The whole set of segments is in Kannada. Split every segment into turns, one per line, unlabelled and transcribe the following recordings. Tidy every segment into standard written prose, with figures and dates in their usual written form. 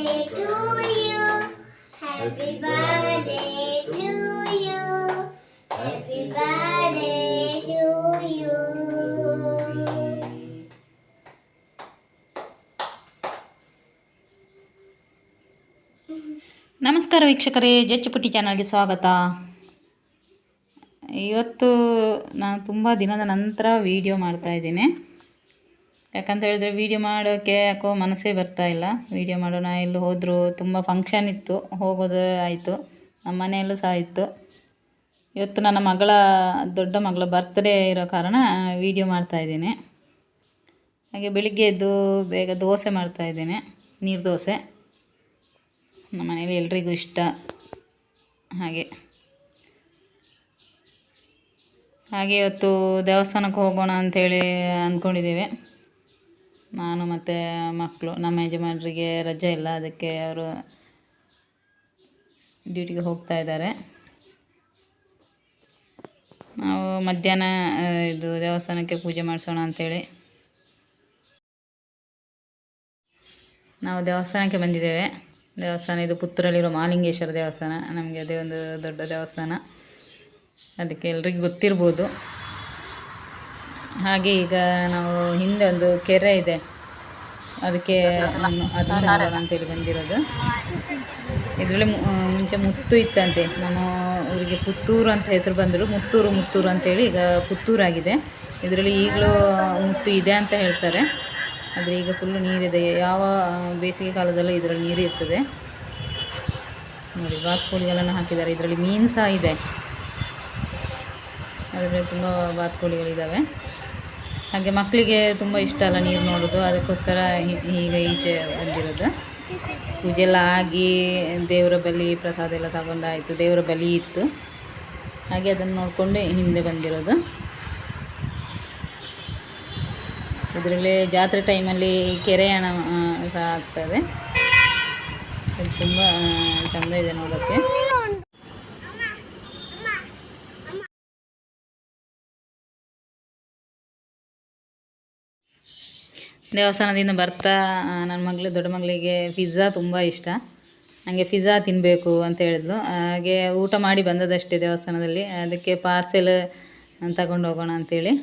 to you. Happy birthday to you. Happy birthday to you.
ನಮಸ್ಕಾರ ವೀಕ್ಷಕರೇ, ಜಚ್ಚುಪುಟ್ಟಿ ಚಾನಲ್ಗೆ ಸ್ವಾಗತ. ಇವತ್ತು ನಾನು ತುಂಬ ದಿನದ ನಂತರ ವೀಡಿಯೋ ಮಾಡ್ತಾಯಿದ್ದೀನಿ. ಯಾಕಂತ ಹೇಳಿದ್ರೆ ವೀಡಿಯೋ ಮಾಡೋಕ್ಕೆ ಯಾಕೋ ಮನಸ್ಸೇ ಬರ್ತಾಯಿಲ್ಲ. ವೀಡಿಯೋ ಮಾಡೋಣ, ಎಲ್ಲೂ ಹೋದರೂ ತುಂಬ ಫಂಕ್ಷನ್ ಇತ್ತು, ಹೋಗೋದು ಆಯಿತು, ನಮ್ಮ ಮನೆಯಲ್ಲೂ ಸಹ ಇತ್ತು. ಇವತ್ತು ನನ್ನ ದೊಡ್ಡ ಮಗಳ ಬರ್ತ್ಡೇ ಇರೋ ಕಾರಣ ವೀಡಿಯೋ ಮಾಡ್ತಾಯಿದ್ದೀನಿ. ಹಾಗೆ ಬೆಳಿಗ್ಗೆ ಎದ್ದು ಬೇಗ ದೋಸೆ ಮಾಡ್ತಾಯಿದ್ದೀನಿ, ನೀರು ದೋಸೆ. ನಮ್ಮ ಮನೇಲಿ ಎಲ್ರಿಗೂ ಇಷ್ಟ. ಹಾಗೆ ಇವತ್ತು ದೇವಸ್ಥಾನಕ್ಕೆ ಹೋಗೋಣ ಅಂಥೇಳಿ ಅಂದ್ಕೊಂಡಿದ್ದೇವೆ. ನಾನು ಮತ್ತು ಮಕ್ಕಳು, ನಮ್ಮ ಯಜಮಾನರಿಗೆ ರಜೆ ಇಲ್ಲ, ಅದಕ್ಕೆ ಅವರು ಡ್ಯೂಟಿಗೆ ಹೋಗ್ತಾ ಇದ್ದಾರೆ. ನಾವು ಮಧ್ಯಾಹ್ನ ಇದು ದೇವಸ್ಥಾನಕ್ಕೆ ಪೂಜೆ ಮಾಡಿಸೋಣ ಅಂಥೇಳಿ ನಾವು ದೇವಸ್ಥಾನಕ್ಕೆ ಬಂದಿದ್ದೇವೆ. ದೇವಸ್ಥಾನ ಇದು ಪುತ್ತೂರಲ್ಲಿರೋ ಮಹಾಲಿಂಗೇಶ್ವರ ದೇವಸ್ಥಾನ. ನಮಗೆ ಅದೇ ಒಂದು ದೊಡ್ಡ ದೇವಸ್ಥಾನ, ಅದಕ್ಕೆ ಎಲ್ರಿಗೂ ಗೊತ್ತಿರ್ಬೋದು. ಹಾಗೆ ಈಗ ನಾವು ಹಿಂದೆ ಒಂದು ಕೆರೆ ಇದೆ, ಅದಕ್ಕೆ ಅದನ್ನು ನೋಡೋಣ ಅಂತೇಳಿ ಬಂದಿರೋದು. ಇದರಲ್ಲಿ ಮುಂಚೆ ಮುತ್ತು ಇತ್ತಂತೆ. ನಮ್ಮ ಊರಿಗೆ ಪುತ್ತೂರು ಅಂತ ಹೆಸರು ಬಂದರು, ಮುತ್ತೂರು ಅಂತೇಳಿ ಈಗ ಪುತ್ತೂರಾಗಿದೆ. ಇದರಲ್ಲಿ ಈಗಲೂ ಮುತ್ತು ಇದೆ ಅಂತ ಹೇಳ್ತಾರೆ. ಆದರೆ ಈಗ ಫುಲ್ಲು ನೀರಿದೆ. ಯಾವ ಬೇಸಿಗೆ ಕಾಲದಲ್ಲೂ ಇದರಲ್ಲಿ ನೀರು ಇರ್ತದೆ. ನೋಡಿ, ಬಾತುಕೋಳಿಗಳನ್ನು ಹಾಕಿದ್ದಾರೆ. ಇದರಲ್ಲಿ ಮೀನು ಸಹ ಇದೆ. ಅದರಲ್ಲಿ ತುಂಬ ಬಾತುಕೋಳಿಗಳಿದ್ದಾವೆ. ಹಾಗೆ ಮಕ್ಕಳಿಗೆ ತುಂಬ ಇಷ್ಟ ಅಲ್ಲ ನೀರು ನೋಡೋದು, ಅದಕ್ಕೋಸ್ಕರ ಈಗ ಈಚೆ ಬಂದಿರೋದು. ಪೂಜೆ ಎಲ್ಲ ಆಗಿ ದೇವರ ಬಲಿ ಪ್ರಸಾದ ಎಲ್ಲ ತಗೊಂಡಾಯಿತು, ದೇವರ ಬಲಿ ಇತ್ತು. ಹಾಗೆ ಅದನ್ನು ನೋಡಿಕೊಂಡು ಹಿಂದೆ ಬಂದಿರೋದು. ಇದರಲ್ಲಿ ಜಾತ್ರೆ ಟೈಮಲ್ಲಿ ಕೆರೆ ಹಣ ಸಹ ಆಗ್ತದೆ. ಅದು ತುಂಬ ಚೆಂದ ಇದೆ ನೋಡೋಕ್ಕೆ. ದೇವಸ್ಥಾನದಿಂದ ಬರ್ತಾ ನನ್ನ ದೊಡ್ಡ ಮಗಳಿಗೆ ಪಿಜ್ಜಾ ತುಂಬ ಇಷ್ಟ. ನನಗೆ ಪಿಜ್ಜಾ ತಿನ್ನಬೇಕು ಅಂತ ಹೇಳಿದ್ಲು. ಹಾಗೆ ಊಟ ಮಾಡಿ ಬಂದದಷ್ಟೇ ದೇವಸ್ಥಾನದಲ್ಲಿ. ಅದಕ್ಕೆ ಪಾರ್ಸೆಲ್ ತಗೊಂಡು ಹೋಗೋಣ ಅಂಥೇಳಿ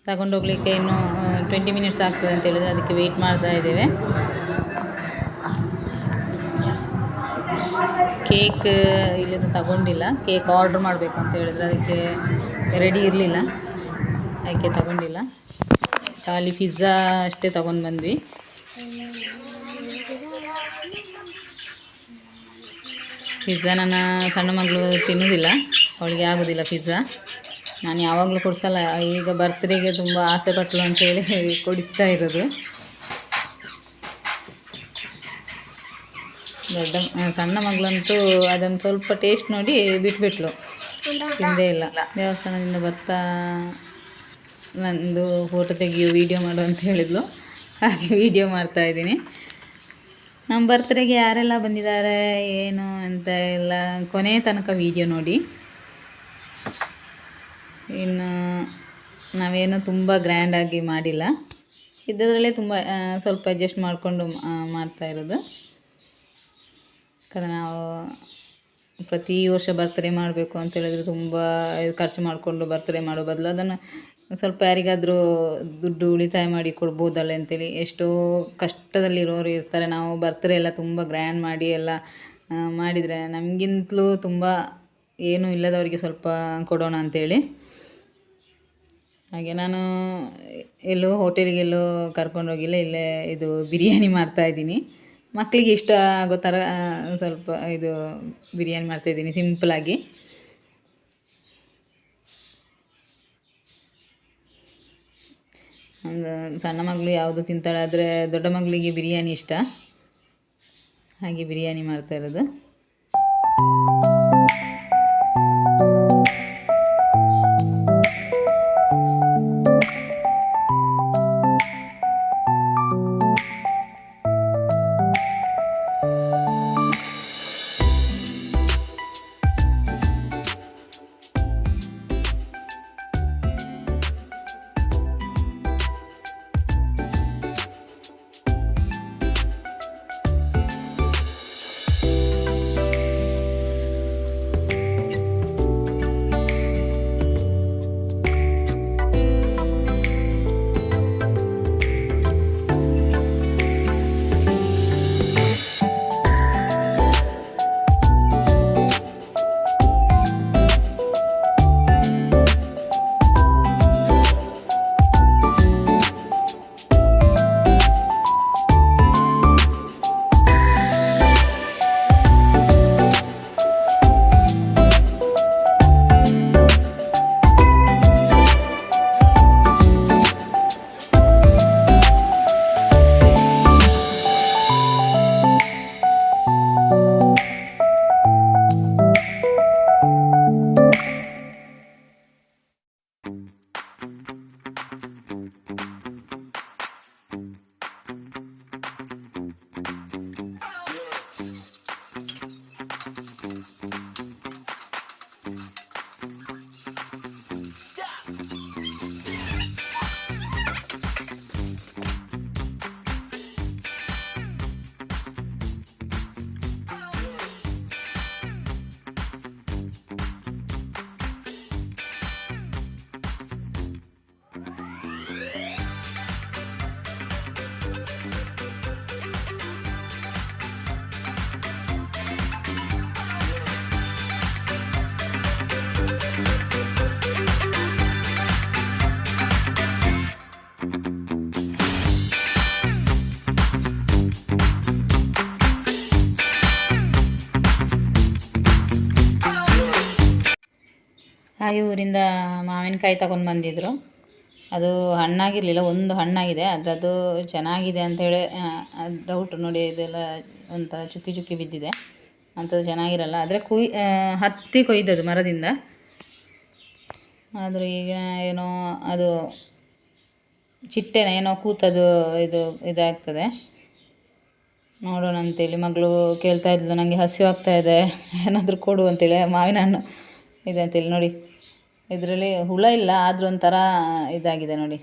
ತಗೊಂಡೋಗ್ಲಿಕ್ಕೆ ಇನ್ನೂ 20 ಮಿನಿಟ್ಸ್ ಆಗ್ತದೆ ಅಂತ ಹೇಳಿದರೆ, ಅದಕ್ಕೆ ವೆಯ್ಟ್ ಮಾಡ್ತಾ ಇದ್ದೇವೆ. ಕೇಕ್ ಇಲ್ಲಿಂದ ತಗೊಂಡಿಲ್ಲ, ಕೇಕ್ ಆರ್ಡ್ರ್ ಮಾಡಬೇಕು ಅಂತ ಹೇಳಿದರೆ ಅದಕ್ಕೆ ರೆಡಿ ಇರಲಿಲ್ಲ, ಅದಕ್ಕೆ ತಗೊಂಡಿಲ್ಲ. ಖಾಲಿ ಪಿಜ್ಜಾ ಅಷ್ಟೇ ತಗೊಂಡು ಬಂದ್ವಿ. ಪಿಜ್ಜಾ ನನ್ನ ಸಣ್ಣ ಮಗಳು ತಿನ್ನೋದಿಲ್ಲ, ಅವಳಿಗೆ ಆಗೋದಿಲ್ಲ ಪಿಜ್ಜಾ. ನಾನು ಯಾವಾಗಲೂ ಕೊಡಿಸಲ್ಲ, ಈಗ ಬರ್ತ್ಡೇಗೆ ತುಂಬ ಆಸೆ ಪಟ್ಟಳು ಅಂತೇಳಿ ಕೊಡಿಸ್ತಾ ಇರೋದು. ಸಣ್ಣ ಮಗಳಂತೂ ಅದನ್ನು ಸ್ವಲ್ಪ ಟೇಸ್ಟ್ ನೋಡಿ ಬಿಟ್ಬಿಟ್ಲು, ತಿಂದೇ ಇಲ್ಲ. ದೇವಸ್ಥಾನದಿಂದ ಬರ್ತಾ ನಂದು ಫೋಟೋ ತೆಗಿಯೋ ವೀಡಿಯೋ ಮಾಡು ಅಂತ ಹೇಳಿದ್ಲು, ಹಾಗೆ ವೀಡಿಯೋ ಮಾಡ್ತಾಯಿದ್ದೀನಿ. ನಮ್ಮ ಬರ್ತ್ಡೇಗೆ ಯಾರೆಲ್ಲ ಬಂದಿದ್ದಾರೆ ಏನು ಅಂತ ಎಲ್ಲ ಕೊನೆ ತನಕ ವೀಡಿಯೋ ನೋಡಿ. ಇನ್ನು ನಾವೇನು ತುಂಬ ಗ್ರ್ಯಾಂಡಾಗಿ ಮಾಡಿಲ್ಲ, ಇದ್ದದ್ರಲ್ಲೇ ತುಂಬ ಸ್ವಲ್ಪ ಅಡ್ಜಸ್ಟ್ ಮಾಡಿಕೊಂಡು ಮಾಡ್ತಾಯಿರೋದು. ಯಾಕಂದರೆ ನಾವು ಪ್ರತಿ ವರ್ಷ ಬರ್ತ್ಡೇ ಮಾಡಬೇಕು ಅಂತ ಹೇಳಿದ್ರೆ ತುಂಬ ಖರ್ಚು ಮಾಡಿಕೊಂಡು ಬರ್ತ್ಡೇ ಮಾಡೋ ಬದಲು ಅದನ್ನು ಸ್ವಲ್ಪ ಯಾರಿಗಾದರೂ ದುಡ್ಡು ಉಳಿತಾಯ ಮಾಡಿ ಕೊಡ್ಬೋದಲ್ಲ ಅಂತೇಳಿ. ಎಷ್ಟೋ ಕಷ್ಟದಲ್ಲಿರೋರು ಇರ್ತಾರೆ. ನಾವು ಬರ್ತ್ಡೇ ಎಲ್ಲ ತುಂಬ ಗ್ರ್ಯಾಂಡ್ ಮಾಡಿ ಎಲ್ಲ ಮಾಡಿದರೆ ನಮಗಿಂತಲೂ ತುಂಬ ಏನೂ ಇಲ್ಲದವರಿಗೆ ಸ್ವಲ್ಪ ಕೊಡೋಣ ಅಂಥೇಳಿ. ಹಾಗೆ ನಾನು ಎಲ್ಲೋ ಹೋಟೆಲಿಗೆಲ್ಲೋ ಕರ್ಕೊಂಡೋಗಿಲ್ಲ, ಇಲ್ಲೇ ಇದು ಬಿರಿಯಾನಿ ಮಾಡ್ತಾಯಿದ್ದೀನಿ. ಮಕ್ಕಳಿಗೆ ಇಷ್ಟ ಆಗೋ ಥರ ಸ್ವಲ್ಪ ಇದು ಬಿರಿಯಾನಿ ಮಾಡ್ತಾಯಿದ್ದೀನಿ ಸಿಂಪಲಾಗಿ. ಒಂದು ಸಣ್ಣ ಮಗಳು ಯಾವುದು ತಿಂತಾಳೆ, ಆದರೆ ದೊಡ್ಡ ಮಗಳಿಗೆ ಬಿರಿಯಾನಿ ಇಷ್ಟ, ಹಾಗೆ ಬಿರಿಯಾನಿ ಮಾಡ್ತಾಯಿರೋದು. ಊರಿಂದ ಮಾವಿನಕಾಯಿ ತಗೊಂಡು ಬಂದಿದ್ದರು. ಅದು ಹಣ್ಣಾಗಿರಲಿಲ್ಲ, ಒಂದು ಹಣ್ಣಾಗಿದೆ, ಅದರದ್ದು ಚೆನ್ನಾಗಿದೆ ಅಂಥೇಳಿ ಡೌಟ್ ನೋಡಿ. ಇದೆಲ್ಲ ಒಂಥರ ಚುಕ್ಕಿ ಚುಕ್ಕಿ ಬಿದ್ದಿದೆ, ಅಂಥದ್ದು ಚೆನ್ನಾಗಿರಲ್ಲ. ಆದರೆ ಹತ್ತಿ ಕೊಯ್ದದು ಮರದಿಂದ. ಆದರೂ ಈಗ ಏನೋ ಅದು ಚಿಟ್ಟೆನ ಏನೋ ಕೂತದು ಇದಾಗ್ತದೆ. ನೋಡೋಣ ಅಂತೇಳಿ ಮಗಳು ಕೇಳ್ತಾ ಇದ್ಲು, ನನಗೆ ಹಸಿವು ಆಗ್ತಾಯಿದೆ, ಏನಾದರೂ ಕೊಡು ಅಂತೇಳಿ. ಮಾವಿನ ಹಣ್ಣು ಇದೆ ಅಂತೇಳಿ ನೋಡಿ. ಇದರಲ್ಲಿ ಹುಳ ಇಲ್ಲ, ಆದರೂ ಒಂಥರ ಇದಾಗಿದೆ ನೋಡಿ.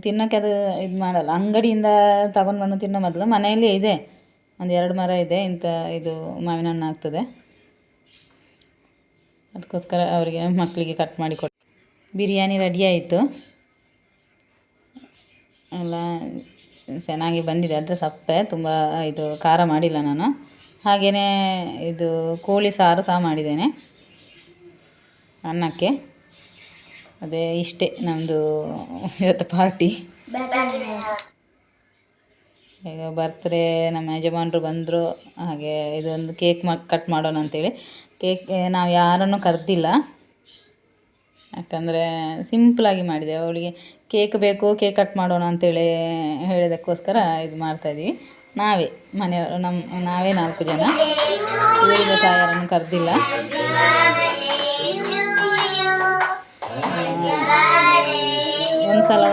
ತಿನ್ನೋಕ್ಕೆ ಅದು ಇದು ಮಾಡಲ್ಲ. ಅಂಗಡಿಯಿಂದ ತಗೊಂಡು ಬಂದು ತಿನ್ನೋ ಮೊದಲು ಮನೆಯಲ್ಲಿ ಇದೆ, ಒಂದು 2 ಮರ ಇದೆ, ಇದು ಮಾವಿನ ಹಣ್ಣು ಆಗ್ತದೆ. ಅದಕ್ಕೋಸ್ಕರ ಅವರಿಗೆ ಮಕ್ಕಳಿಗೆ ಕಟ್ ಮಾಡಿ ಕೊಟ್ಟು. ಬಿರಿಯಾನಿ ರೆಡಿ ಆಯಿತು, ಎಲ್ಲ ಚೆನ್ನಾಗಿ ಬಂದಿದೆ. ಅದರ ಸಪ್ಪೆ ತುಂಬ ಇದು ಖಾರ ಮಾಡಿಲ್ಲ ನಾನು. ಹಾಗೆಯೇ ಇದು ಕೋಳಿ ಸಾರು ಸಹ ಮಾಡಿದ್ದೇನೆ ಅನ್ನಕ್ಕೆ. ಅದೇ ಇಷ್ಟೇ ನಮ್ಮದು ಇವತ್ತು ಪಾರ್ಟಿ. ಈಗ ಬರ್ತ್ಡೇ ನಮ್ಮ ಯಜಮಾನರು ಬಂದರು, ಹಾಗೆ ಇದೊಂದು ಕೇಕ್ ಕಟ್ ಮಾಡೋಣ ಅಂಥೇಳಿ. ಕೇಕ್ ನಾವು ಯಾರನ್ನು ಕರೆದಿಲ್ಲ, ಯಾಕಂದರೆ ಸಿಂಪಲಾಗಿ ಮಾಡಿದೆ. ಅವಳಿಗೆ ಕೇಕ್ ಬೇಕು, ಕೇಕ್ ಕಟ್ ಮಾಡೋಣ ಅಂಥೇಳಿ ಹೇಳಿದಕ್ಕೋಸ್ಕರ ಇದು ಮಾಡ್ತಾಯಿದ್ದೀವಿ. ನಾವೇ ಮನೆಯವರು, ನಾವೇ 4 ಜನ. ಊರಿಗೆ ಸಹ ಯಾರನ್ನು ಕರೆದಿಲ್ಲ.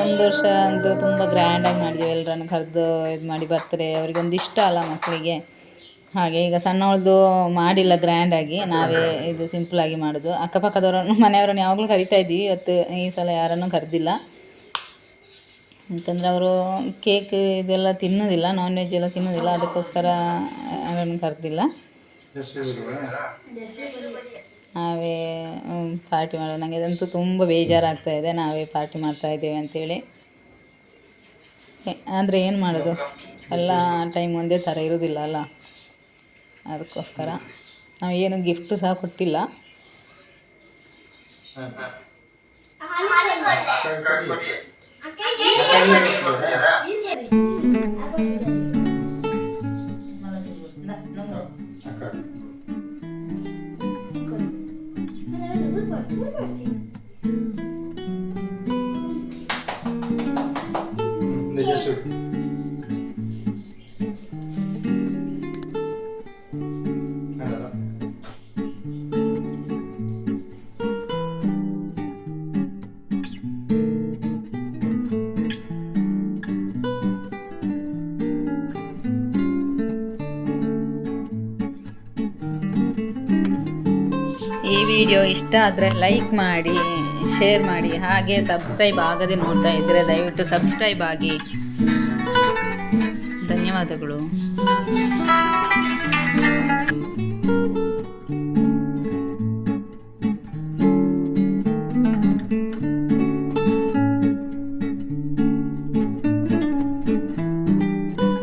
ಒಂದು ವರ್ಷ ಅಂತೂ ತುಂಬ ಗ್ರ್ಯಾಂಡಾಗಿ ಮಾಡಿದ್ದೀವಿ. ಎಲ್ಲರನ್ನು ಕರೆದು ಇದು ಮಾಡಿ ಬರ್ತ್ಡೇ. ಅವರಿಗೊಂದು ಇಷ್ಟ ಅಲ್ಲ ಮಕ್ಕಳಿಗೆ. ಹಾಗೆ ಈಗ ಸಣ್ಣವಳದು ಮಾಡಿಲ್ಲ ಗ್ರ್ಯಾಂಡಾಗಿ, ನಾವೇ ಇದು ಸಿಂಪಲಾಗಿ ಮಾಡೋದು. ಅಕ್ಕಪಕ್ಕದವರನ್ನು ಮನೆಯವರನ್ನು ಯಾವಾಗಲೂ ಕರಿತಾ ಇದ್ದೀವಿ. ಈ ಸಲ ಯಾರನ್ನು ಕರೆದಿಲ್ಲ, ಅಂತಂದರೆ ಅವರು ಕೇಕ್ ಇದೆಲ್ಲ ತಿನ್ನೋದಿಲ್ಲ, ನಾನ್ ವೆಜ್ ಎಲ್ಲ ತಿನ್ನೋದಿಲ್ಲ. ಅದಕ್ಕೋಸ್ಕರ ಯಾರನ್ನು ಕರೆದಿಲ್ಲ. ನಾವೇ ಪಾರ್ಟಿ ಮಾಡೋದು. ನನಗೆ ಅದಂತೂ ತುಂಬ ಬೇಜಾರಾಗ್ತಾಯಿದೆ, ನಾವೇ ಪಾರ್ಟಿ ಮಾಡ್ತಾಯಿದ್ದೇವೆ ಅಂಥೇಳಿ. ಆದರೆ ಏನು ಮಾಡೋದು, ಎಲ್ಲ ಟೈಮ್ ಒಂದೇ ಥರ ಇರೋದಿಲ್ಲ ಅಲ್ಲ. ಅದಕ್ಕೋಸ್ಕರ ನಾವು ಏನು ಗಿಫ್ಟು ಸಹ ಕೊಟ್ಟಿಲ್ಲ. ಈ ವಿಡಿಯೋ ಇಷ್ಟ ಆದರೆ ಲೈಕ್ ಮಾಡಿ, ಶೇರ್ ಮಾಡಿ. ಹಾಗೆ ಸಬ್ಸ್ಕ್ರೈಬ್ ಆಗದೆ ನೋಡ್ತಾ ಇದ್ದರೆ ದಯವಿಟ್ಟು ಸಬ್ಸ್ಕ್ರೈಬ್ ಆಗಿ. ಧನ್ಯವಾದಗಳು.